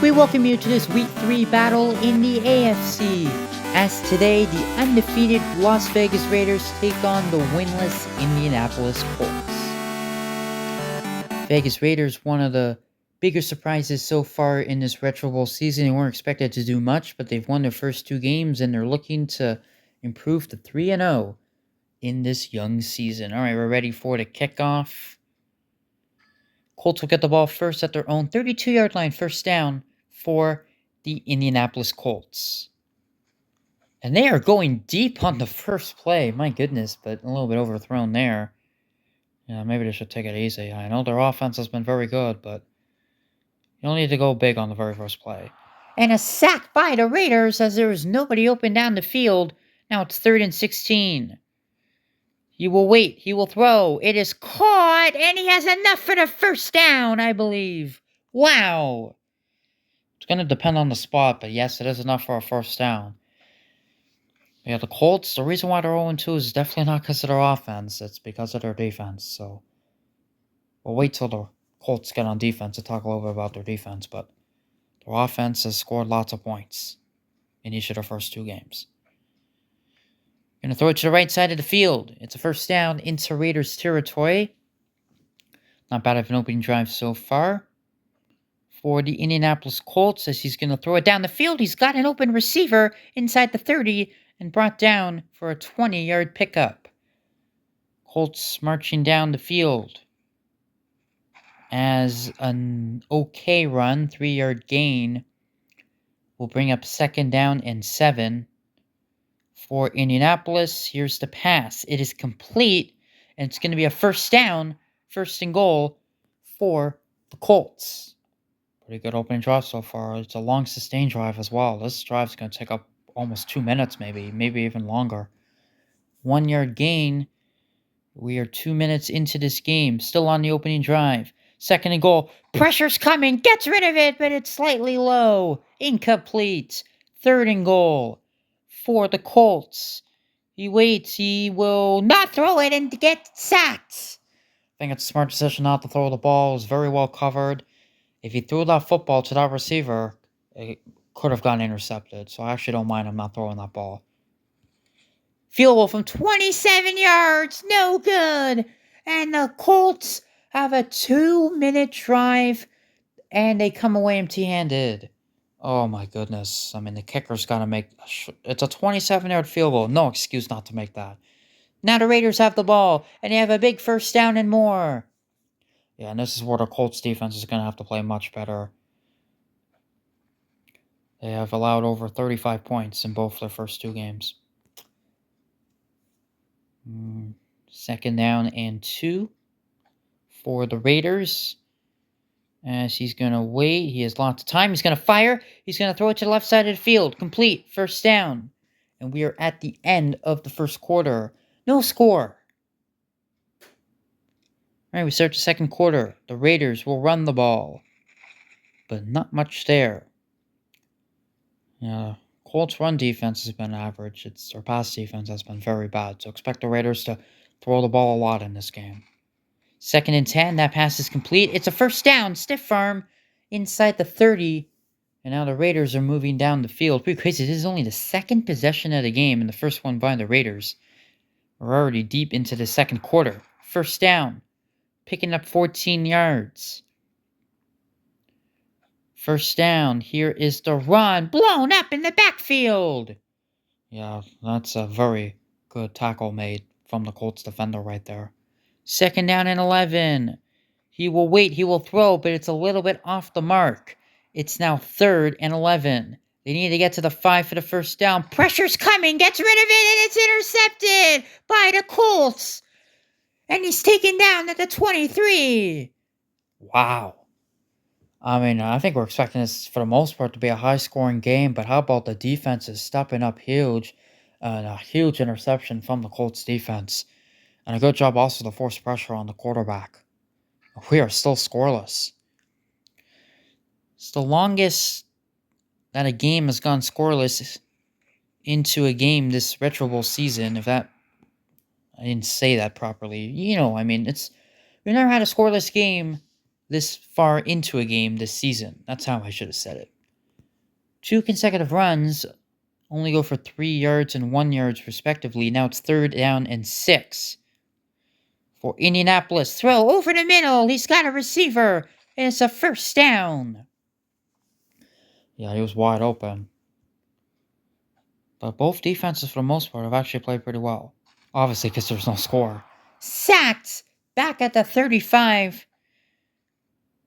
We welcome you to this Week 3 battle in the AFC. As today, the undefeated Las Vegas Raiders take on the winless Indianapolis Colts. Vegas Raiders, one of the bigger surprises so far in this Retro Bowl season. They weren't expected to do much, but they've won their first 2 games, and they're looking to improve to 3-0 in this young season. All right, we're ready for the kickoff. Colts will get the ball first at their own 32-yard line, first down for the Indianapolis Colts. And they are going deep on the first play. My goodness, but a little bit overthrown there. Yeah, maybe they should take it easy. I know their offense has been very good, but you don't need to go big on the very first play. And a sack by the Raiders as there is nobody open down the field. Now it's 3rd and 16. He will wait. He will throw. It is caught, and he has enough for the first down, I believe. Wow. It's going to depend on the spot, but yes, it is enough for a first down. Yeah, the Colts, the reason why they're 0-2 is definitely not because of their offense. It's because of their defense. So we'll wait till the Colts get on defense to talk a little bit about their defense. But their offense has scored lots of points in each of their first 2 games. Going to throw it to the right side of the field. It's a first down into Raiders territory. Not bad of an opening drive so far for the Indianapolis Colts as he's going to throw it down the field. He's got an open receiver inside the 30 and brought down for a 20-yard pickup. Colts marching down the field as an okay run, 3-yard gain will bring up 2nd down and 7 for Indianapolis. Here's the pass. It is complete, and it's going to be a first down, 1st and goal for the Colts. Pretty good opening drive so far. It's a long, sustained drive as well. This drive's going to take up almost 2 minutes, maybe even longer. 1-yard gain. We are 2 minutes into this game. Still on the opening drive. 2nd and goal. Pressure's coming. Gets rid of it, but it's slightly low. Incomplete. 3rd and goal for the Colts. He waits. He will not throw it and get sacked. I think it's a smart decision not to throw the ball. It's very well covered. If he threw that football to that receiver, it could have gotten intercepted. So I actually don't mind him not throwing that ball. Field goal from 27 yards. No good. And the Colts have a 2-minute drive, and they come away empty-handed. Oh, my goodness. I mean, the kicker's got to make... It's a 27-yard field goal. No excuse not to make that. Now the Raiders have the ball, and they have a big first down and more. Yeah, and this is where the Colts defense is going to have to play much better. They have allowed over 35 points in both their first 2 games. 2nd down and 2 for the Raiders. As he's going to wait. He has lots of time. He's going to fire. He's going to throw it to the left side of the field. Complete. First down. And we are at the end of the first quarter. No score. All right, we start the second quarter. The Raiders will run the ball, but not much there. Colts' run defense has been average. Their pass defense has been very bad, so expect the Raiders to throw the ball a lot in this game. 2nd and 10, that pass is complete. It's a first down, stiff arm inside the 30, and now the Raiders are moving down the field. Pretty crazy. This is only the 2nd possession of the game, and the first one by the Raiders. We're already deep into the second quarter. First down. Picking up 14 yards. First down. Here is the run. Blown up in the backfield. Yeah, that's a very good tackle made from the Colts defender right there. 2nd down and 11. He will wait. He will throw, but it's a little bit off the mark. It's now 3rd and 11. They need to get to the 5 for the first down. Pressure's coming. Gets rid of it, and it's intercepted by the Colts. And he's taken down at the 23. Wow. I mean, I think we're expecting this, for the most part, to be a high-scoring game. But how about the defense is stepping up huge? And a huge interception from the Colts defense. And a good job also to force pressure on the quarterback. We are still scoreless. It's the longest that a game has gone scoreless into a game this Retro Bowl season. I didn't say that properly. We've never had a scoreless game this far into a game this season. That's how I should have said it. 2 consecutive runs only go for 3 yards and 1 yards respectively. Now it's 3rd down and 6 for Indianapolis. Throw over the middle. He's got a receiver. And it's a first down. Yeah, he was wide open. But both defenses, for the most part, have actually played pretty well. Obviously, because there's no score. Sacked! Back at the 35.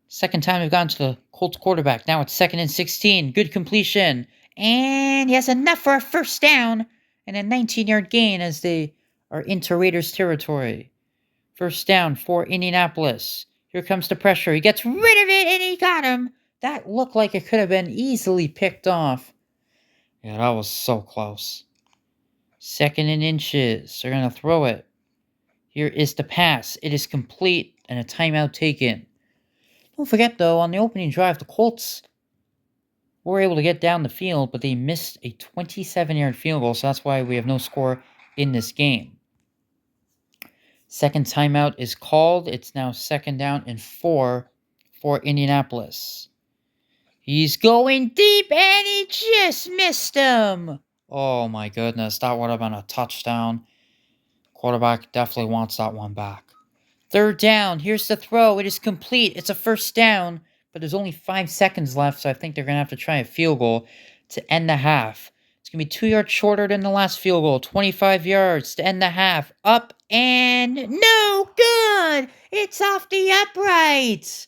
Second time we've gone to the Colts quarterback. Now it's 2nd and 16. Good completion. And he has enough for a first down. And a 19-yard gain as they are into Raiders territory. First down for Indianapolis. Here comes the pressure. He gets rid of it, and he got him. That looked like it could have been easily picked off. Yeah, that was so close. 2nd and inches. They're going to throw it. Here is the pass. It is complete, and a timeout taken. Don't forget, though, on the opening drive, the Colts were able to get down the field, but they missed a 27-yard field goal, so that's why we have no score in this game. Second timeout is called. It's now 2nd down and 4 for Indianapolis. He's going deep, and he just missed him. Oh, my goodness. That would have been a touchdown. Quarterback definitely wants that one back. 3rd down. Here's the throw. It is complete. It's a first down, but there's only 5 seconds left, so I think they're going to have to try a field goal to end the half. It's going to be 2 yards shorter than the last field goal. 25 yards to end the half. Up and no good. It's off the upright.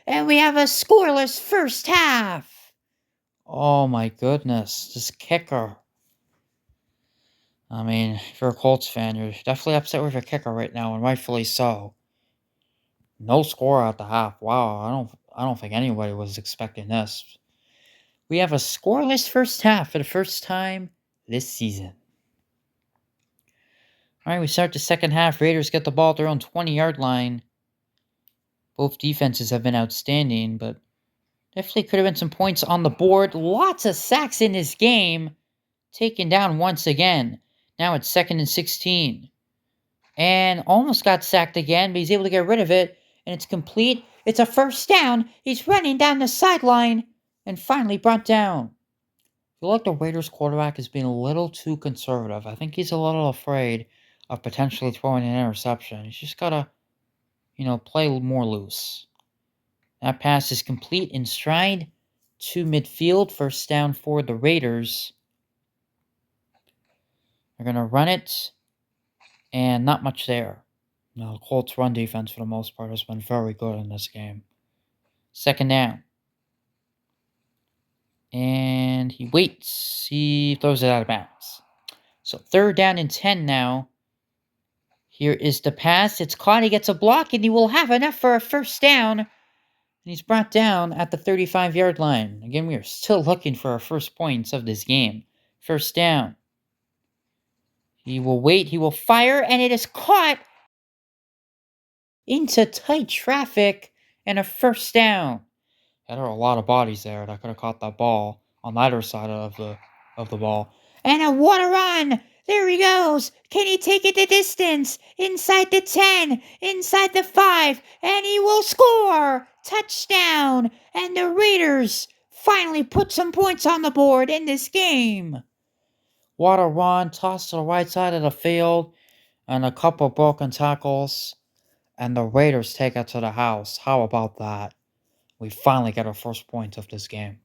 And we have a scoreless first half. Oh my goodness. This kicker. I mean, if you're a Colts fan, you're definitely upset with your kicker right now, and rightfully so. No score at the half. Wow, I don't think anybody was expecting this. We have a scoreless first half for the first time this season. All right, we start the second half. Raiders get the ball at their own 20-yard line. Both defenses have been outstanding, but definitely could have been some points on the board. Lots of sacks in this game. Taken down once again. Now it's 2nd and 16. And almost got sacked again, but he's able to get rid of it. And it's complete. It's a first down. He's running down the sideline and finally brought down. I feel like the Raiders quarterback is being a little too conservative. I think he's a little afraid of potentially throwing an interception. He's just got to, play more loose. That pass is complete in stride to midfield. First down for the Raiders. They're going to run it, and not much there. No, the Colts' run defense, for the most part, has been very good in this game. 2nd down. And he waits. He throws it out of bounds. So 3rd down and 10 now. Here is the pass. It's caught. He gets a block, and he will have enough for a first down. And he's brought down at the 35-yard line. Again, we are still looking for our first points of this game. First down. He will wait. He will fire, and it is caught into tight traffic and a first down. Yeah, there are a lot of bodies there that could have caught that ball on either side of the ball. And a water run! There he goes! Can he take it the distance? Inside the 10, inside the 5, and he will score! Touchdown! And the Raiders finally put some points on the board in this game. Water run, tossed to the right side of the field, and a couple broken tackles. And the Raiders take it to the house. How about that? We finally get our first point of this game.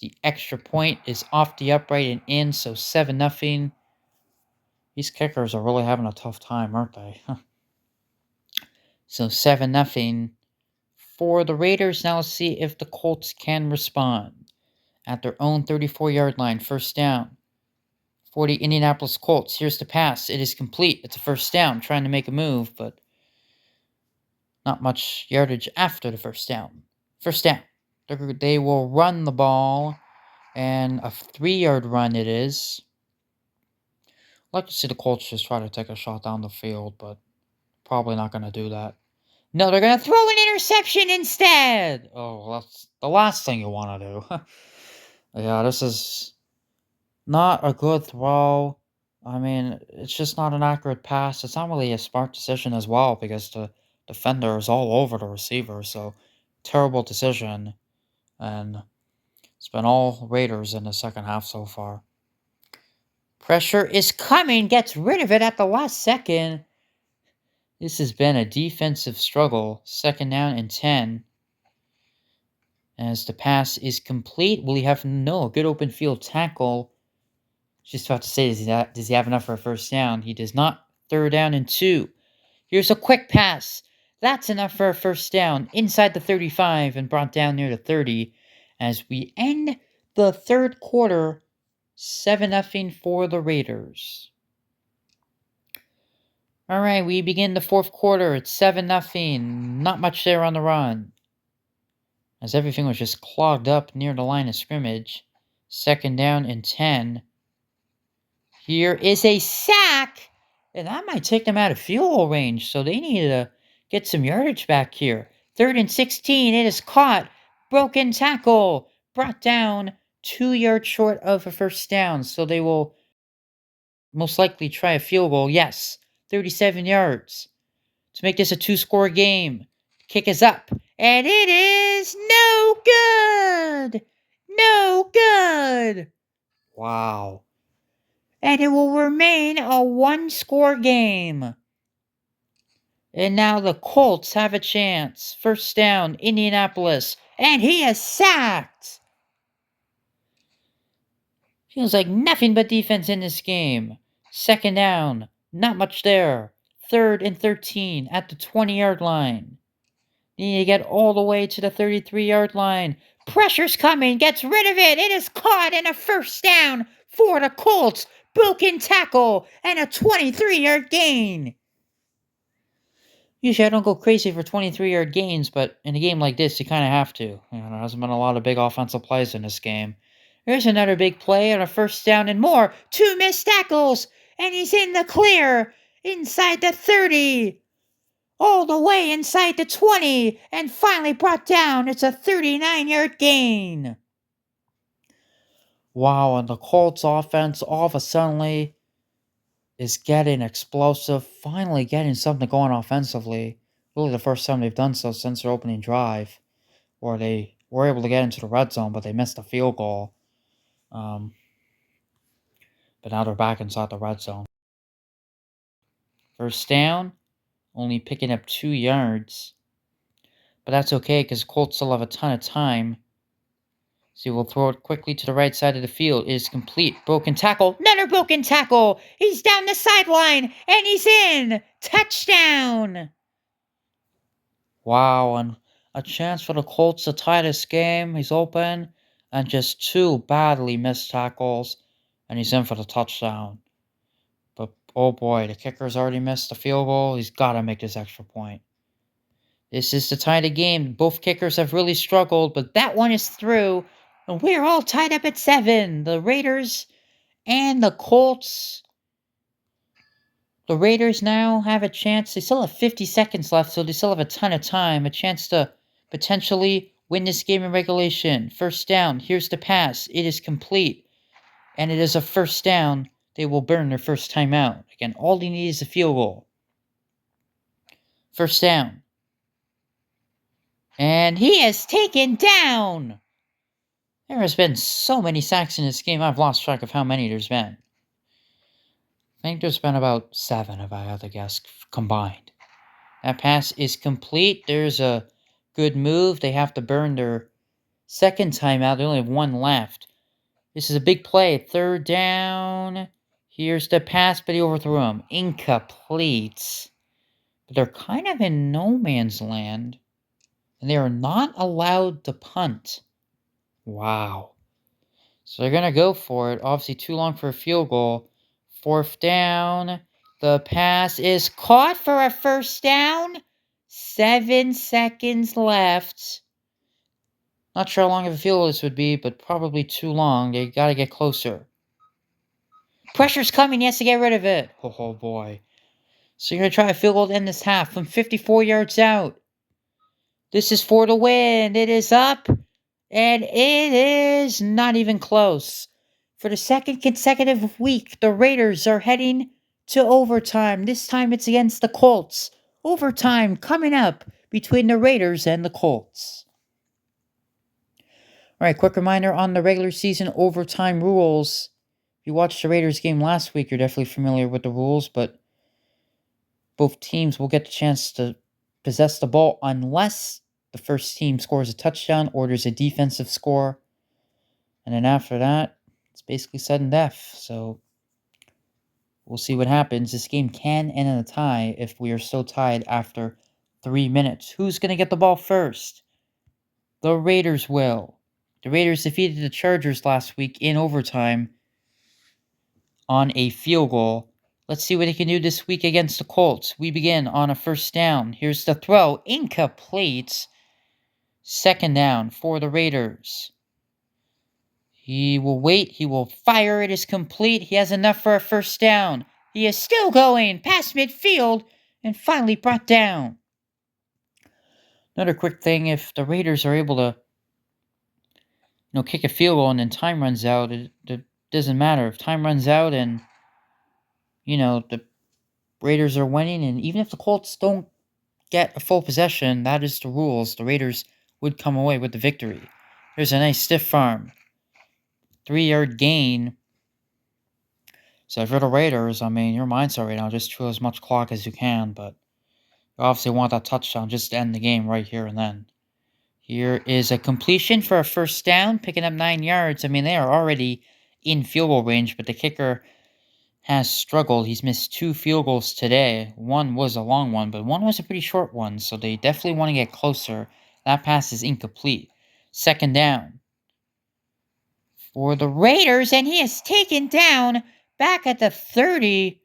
The extra point is off the upright and in, so 7-0. These kickers are really having a tough time, aren't they? So 7-0 for the Raiders. Now let's see if the Colts can respond. At their own 34-yard line, first down. For the Indianapolis Colts, here's the pass. It is complete. It's a first down. Trying to make a move, but not much yardage after the first down. First down. They will run the ball, and a 3-yard run it is. I'd like to see the Colts just try to take a shot down the field, but probably not going to do that. No, they're going to throw an interception instead. Oh, that's the last thing you want to do. Yeah, this is not a good throw. I mean, it's just not an accurate pass. It's not really a smart decision as well, because the defender is all over the receiver, so terrible decision. And it's been all Raiders in the second half so far. Pressure is coming, gets rid of it at the last second. This has been a defensive struggle. Second down and 10. As the pass is complete, will he have no good open field tackle? Just about to say, does he have enough for a first down? He does not. Third down and 2. Here's a quick pass. That's enough for a first down inside the 35 and brought down near the 30 as we end the third quarter 7-0 for the Raiders. All right, we begin the fourth quarter. It's 7-0. Not much there on the run, as everything was just clogged up near the line of scrimmage. Second down and 10. Here is a sack, and that might take them out of field goal range, so they need to get some yardage back here. Third and 16. It is caught. Broken tackle. Brought down 2 yards short of a first down, so they will most likely try a field goal. Yes, 37 yards to make this a 2-score game. Kick is up, and it is no good. No good. Wow. And it will remain a 1-score game. And now the Colts have a chance. First down, Indianapolis, and he is sacked. Feels like nothing but defense in this game. Second down, not much there. Third and 13 at the 20-yard line. Need to get all the way to the 33-yard line. Pressure's coming, gets rid of it. It is caught in a first down for the Colts. Broken tackle and a 23-yard gain. Usually I don't go crazy for 23-yard gains, but in a game like this, you kind of have to. There hasn't been a lot of big offensive plays in this game. Here's another big play on a first down and more. 2 missed tackles, and he's in the clear inside the 30. All the way inside the 20, and finally brought down. It's a 39-yard gain. Wow, and the Colts offense all of a sudden is getting explosive, finally getting something going offensively. Really the first time they've done so since their opening drive, where they were able to get into the red zone, but they missed a field goal. But now they're back inside the red zone. First down, only picking up 2 yards. But that's okay, because Colts still have a ton of time. So we'll throw it quickly to the right side of the field. It is complete. Broken tackle. Another broken tackle. He's down the sideline, and he's in. Touchdown. Wow, and a chance for the Colts to tie this game. He's open, and just 2 badly missed tackles, and he's in for the touchdown. But, oh boy, the kicker's already missed the field goal. He's got to make this extra point. This is to tie the game. Both kickers have really struggled, but that one is through. And we're all tied up at 7. The Raiders and the Colts. The Raiders now have a chance. They still have 50 seconds left, so they still have a ton of time. A chance to potentially win this game in regulation. First down. Here's the pass. It is complete. And it is a first down. They will burn their first timeout. Again, all they need is a field goal. First down. And he is taken down. There has been so many sacks in this game, I've lost track of how many there's been. I think there's been about 7, if I had to guess, combined. That pass is complete. There's a good move. They have to burn their second timeout. They only have 1 left. This is a big play. Third down. Here's the pass, but he overthrew him. Incomplete. But they're kind of in no man's land. And they are not allowed to punt. Wow. So they're going to go for it. Obviously too long for a field goal. Fourth down. The pass is caught for a first down. 7 seconds left. Not sure how long of a field goal this would be, but probably too long. They got to get closer. Pressure's coming. He has to get rid of it. Oh boy. So you're going to try a field goal to end this half from 54 yards out. This is for the win. It is up. And it is not even close. For the second consecutive week, the Raiders are heading to overtime. This time it's against the Colts. overtime coming up between the Raiders and the Colts. All right, quick reminder on the regular season overtime rules. If you watched the Raiders game last week, you're definitely familiar with the rules, but both teams will get the chance to possess the ball unless the first team scores a touchdown or there's a defensive score. And then after that, it's basically sudden death. So we'll see what happens. This game can end in a tie if we are still tied after 3 minutes. Who's going to get the ball first? The Raiders will. The Raiders defeated the Chargers last week in overtime on a field goal. Let's see what they can do this week against the Colts. We begin on a first down. Here's the throw. Incomplete. Second down for the Raiders. He will wait. He will fire. It is complete. He has enough for a first down. He is still going past midfield and finally brought down. Another quick thing, if the Raiders are able to kick a field goal and then time runs out, it doesn't matter. If time runs out and, the Raiders are winning, and even if the Colts don't get a full possession, that is the rules. The Raiders would come away with the victory. There's a nice stiff arm. 3-yard gain. So if you're the Raiders, your mindset right now, just chew as much clock as you can, but you obviously want that touchdown just to end the game right here and then. Here is a completion for a first down, picking up 9 yards. They are already in field goal range, but the kicker has struggled. He's missed 2 field goals today. One was a long one, but one was a pretty short one, so they definitely want to get closer. That pass is incomplete. Second down for the Raiders, and he is taken down back at the 30.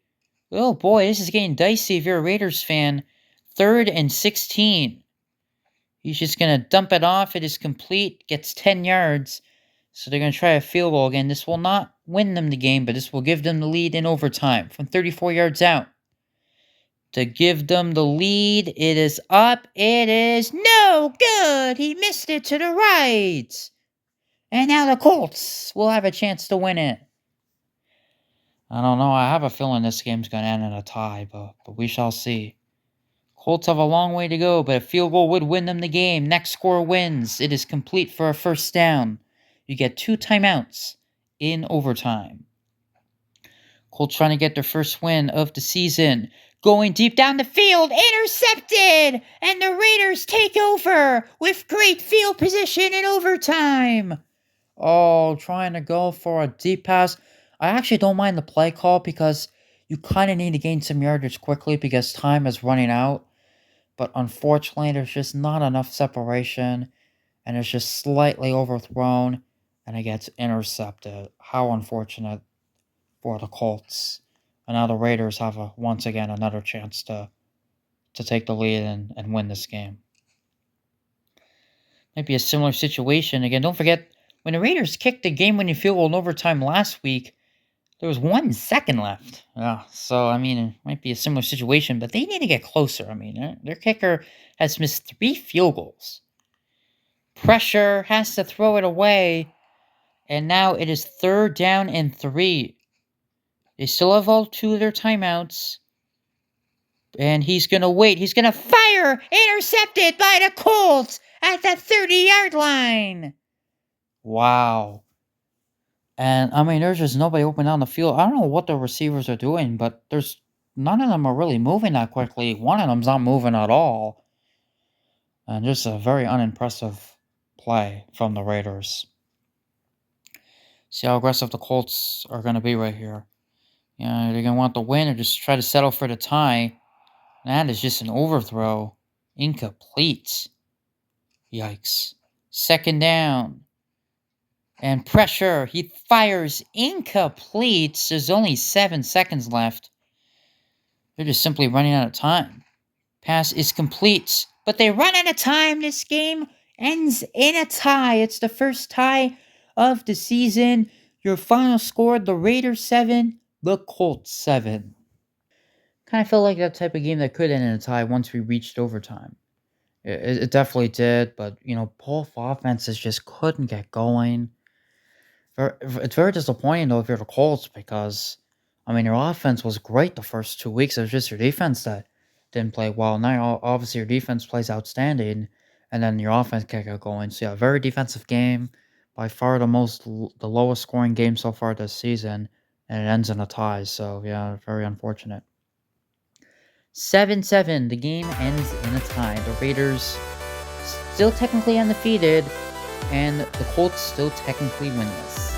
Oh boy, this is getting dicey if you're a Raiders fan. 3rd and 16. He's just going to dump it off. It is complete. Gets 10 yards. So they're going to try a field goal again. This will not win them the game, but this will give them the lead in overtime from 34 yards out. To give them the lead, it is up. It is no good. He missed it to the right. And now the Colts will have a chance to win it. I don't know. I have a feeling this game's going to end in a tie, but we shall see. Colts have a long way to go, but a field goal would win them the game. Next score wins. It is complete for a first down. You get 2 timeouts in overtime. Colts trying to get their first win of the season. Going deep down the field. Intercepted! And the Raiders take over with great field position in overtime. Oh, trying to go for a deep pass. I actually don't mind the play call because you kind of need to gain some yardage quickly because time is running out. But unfortunately, there's just not enough separation, and it's just slightly overthrown, and it gets intercepted. How unfortunate for the Colts. And now the Raiders have once again another chance to take the lead and win this game. Might be a similar situation. Again, don't forget, when the Raiders kicked the game-winning field goal in overtime last week, there was 1 second left. So, it might be a similar situation, but they need to get closer. Their kicker has missed 3 field goals. Pressure, has to throw it away, and now it is 3rd down and 3. They still have all 2 of their timeouts, and he's going to wait. He's going to fire! Intercepted by the Colts at the 30-yard line. Wow. And, there's just nobody open down the field. I don't know what the receivers are doing, but there's none of them are really moving that quickly. One of them's not moving at all. And just a very unimpressive play from the Raiders. See how aggressive the Colts are going to be right here. They're going to want the win or just try to settle for the tie. That is just an overthrow. Incomplete. Yikes. Second down. And pressure. He fires incomplete. There's only 7 seconds left. They're just simply running out of time. Pass is complete. But they run out of time. This game ends in a tie. It's the first tie of the season. Your final score, the Raiders 7, the Colts 7. Kind of felt like that type of game that could end in a tie once we reached overtime. It definitely did, but, both offenses just couldn't get going. It's very disappointing, though, if you're the Colts, because, their offense was great the first 2 weeks. It was just their defense that didn't play well. Now, obviously, your defense plays outstanding, and then your offense can get going. So, yeah, very defensive game. By far the lowest scoring game so far this season, and it ends in a tie. So, yeah, very unfortunate. 7-7. The game ends in a tie. The Raiders still technically undefeated, and the Colts still technically winless.